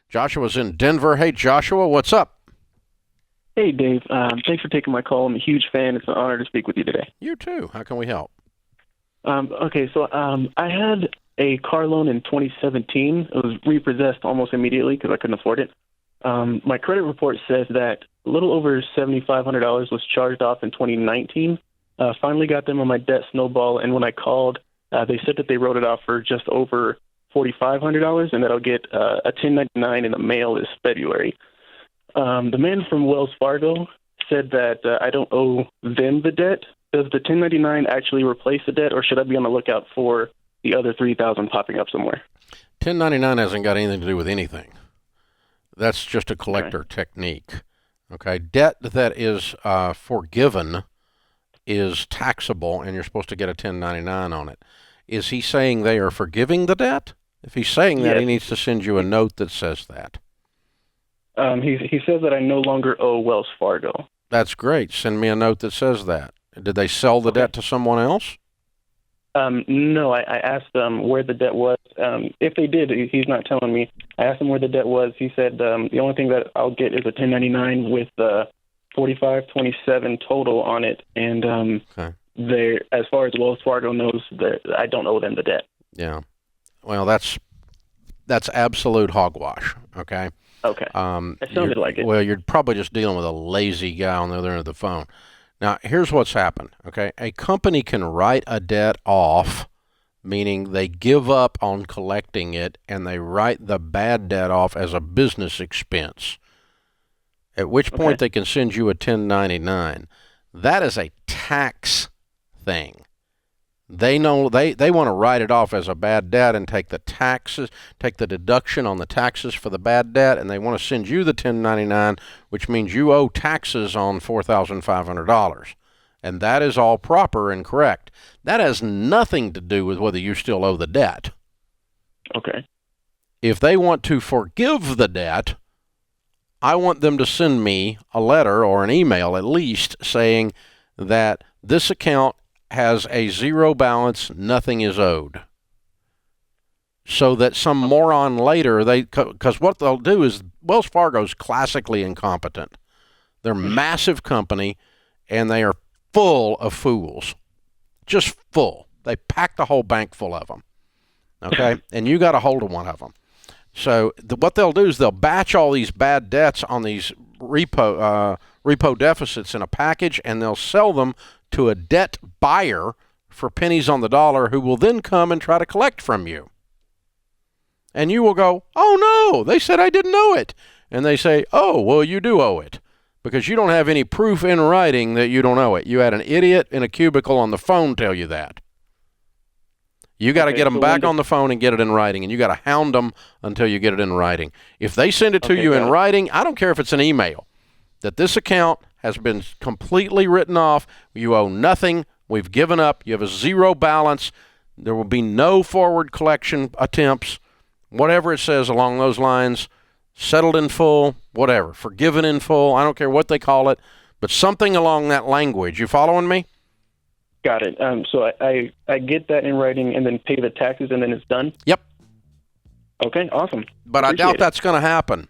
Joshua's in Denver. Hey, Joshua, what's up? Hey, Dave. Thanks for taking my call. I'm a huge fan. It's an honor to speak with you today. You too. How can we help? I had a car loan in 2017. It was repossessed almost immediately because I couldn't afford it. My credit report says that a little over $7,500 was charged off in 2019. Finally got them on my debt snowball, and when I called, they said that they wrote it off for just over $4,500, and that I'll get a 1099 in the mail this February. The man from Wells Fargo said that I don't owe them the debt. Does the 1099 actually replace the debt, or should I be on the lookout for the other $3,000 popping up somewhere? 1099 hasn't got anything to do with anything. That's just a collector technique. Okay, debt that is forgiven is taxable, and you're supposed to get a 1099 on it. Is he saying they are forgiving the debt? If he's saying that, Yes. he needs to send you a note that says that. He says that I no longer owe Wells Fargo. That's great. Send me a note that says that. Did they sell the debt to someone else? No, I asked them where the debt was. If they did, he's not telling me. I asked him where the debt was. He said the only thing that I'll get is a 1099 with $45.27 total on it, and they, as far as Wells Fargo knows, that I don't owe them the debt. Yeah. Well, that's absolute hogwash. Okay. Okay. It sounded like it. Well, you're probably just dealing with a lazy guy on the other end of the phone. Now, here's what's happened, okay? A company can write a debt off, meaning they give up on collecting it, and they write the bad debt off as a business expense, at which point they can send you a 1099. That is a tax thing. They know they want to write it off as a bad debt and take the taxes, take the deduction on the taxes for the bad debt, and they want to send you the 1099, which means you owe taxes on $4,500. And that is all proper and correct. That has nothing to do with whether you still owe the debt. Okay. If they want to forgive the debt, I want them to send me a letter or an email at least saying that this account has a zero balance, nothing is owed. So that some moron later, because what they'll do is, Wells Fargo's classically incompetent. They're a massive company, and they are full of fools. Just full. They pack the whole bank full of them. Okay? And you got a hold of one of them. So what they'll do is they'll batch all these bad debts on these repo deficits in a package, and they'll sell them to a debt buyer for pennies on the dollar, who will then come and try to collect from you. And you will go, oh no, they said I didn't owe it. And they say, oh, well, you do owe it, because you don't have any proof in writing that you don't owe it. You had an idiot in a cubicle on the phone tell you that. You got to get them back on the phone and get it in writing, and you got to hound them until you get it in writing. If they send it to you in writing, I don't care if it's an email, that this account has been completely written off, you owe nothing, we've given up, you have a zero balance, there will be no forward collection attempts, whatever it says along those lines, settled in full, whatever, forgiven in full, I don't care what they call it, but something along that language. You following me? Got it. So I get that in writing and then pay the taxes, and then it's done? Yep. Okay, awesome. But I doubt that's going to happen.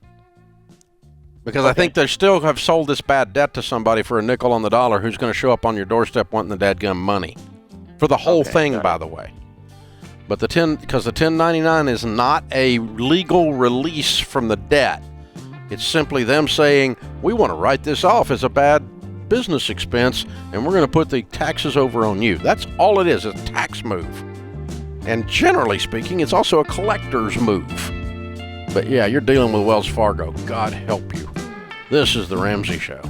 Because I think they still have sold this bad debt to somebody for a nickel on the dollar, who's going to show up on your doorstep wanting the dadgum money. For the whole thing, by the way. But because the 1099 is not a legal release from the debt. It's simply them saying, we want to write this off as a bad business expense, and we're going to put the taxes over on you. That's all it is, a tax move. And generally speaking, it's also a collector's move. But yeah, you're dealing with Wells Fargo. God help you. This is The Ramsey Show.